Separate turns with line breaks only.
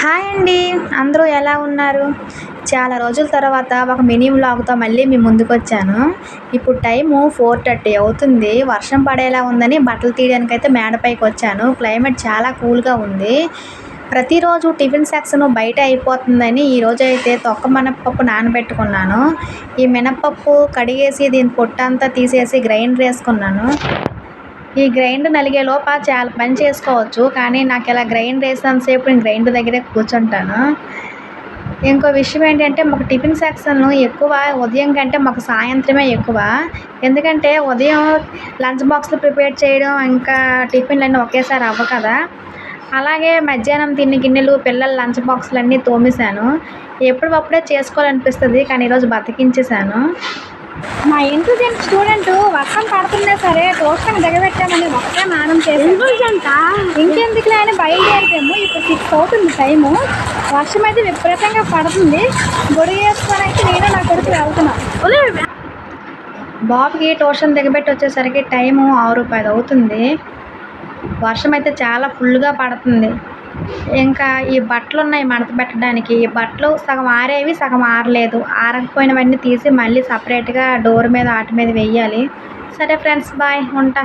Hi అండి. అందరూ ఎలా ఉన్నారు? చాలా రోజుల తర్వాత ఒక మినీ వ్లాగ్‌తో మళ్ళీ మీ ముందుకొచ్చాను. ఇప్పుడు టైము 4:30 అవుతుంది. వర్షం పడేలా ఉందని బట్టలు తీయడానికైతే మేడ పైకొచ్చాను. క్లైమేట్ చాలా కూల్‌గా ఉంది. ప్రతిరోజు టిఫిన్ సెక్షన్ బయట అయిపోతుందని ఈరోజైతే తొక్క మినపప్పు నానబెట్టుకున్నాను. ఈ మినపప్పు కడిగేసి దీని పొట్టంతా తీసేసి గ్రైండర్ ఏసుకున్నాను. ఈ గ్రైండర్ నలిగేలోప చాలా పని చేసుకోవచ్చు. కానీ నాకు ఇలా గ్రైండర్ వేసినంత సేపు నేను గ్రైండర్ దగ్గరే కూర్చుంటాను. ఇంకో విషయం ఏంటంటే మాకు టిఫిన్ సెక్షన్ ఎక్కువ ఉదయం కంటే మాకు సాయంత్రమే ఎక్కువ. ఎందుకంటే ఉదయం లంచ్ బాక్స్‌లు ప్రిపేర్ చేయడం, ఇంకా టిఫిన్‌లన్నీ ఒకేసారి అవ్వవు కదా! అలాగే మధ్యాహ్నం తిన్న గిన్నెలు, పిల్లల లంచ్ బాక్స్‌లన్నీ తోమేశాను. ఎప్పటివప్పుడే చేసుకోవాలనిపిస్తది. కానీ ఈరోజు బద్ధకించేశాను. మా ఇంటెలిజెంట్ స్టూడెంట్ వర్షం పడుతున్నా సరే ట్యూషన్ దిగబెట్టామని ఒకటే మానం చేసాము. ఇంకెందుకులే అని బయలుదేరిపోయాము. ఇప్పుడు 6 అవుతుంది టైము. వర్షం అయితే విపరీతంగా పడుతుంది. గొడుగు వేసుకొని అయితే నేను నా కొడుకు వెళ్తున్నాం. బాబుకి ట్యూషన్ దిగబెట్టి వచ్చేసరికి టైము 6:10 అవుతుంది. వర్షం అయితే చాలా ఫుల్గా పడుతుంది. ఇంకా ఈ బట్టలు ఉన్నాయి మడత పెట్టడానికి. ఈ బట్టలు సగం ఆరేవి, సగం ఆరలేదు. ఆరకపోయినవన్నీ తీసి మళ్ళీ సపరేట్గా డోర్ మీద వాటి మీద వెయ్యాలి. సరే ఫ్రెండ్స్, బాయ్, ఉంటా.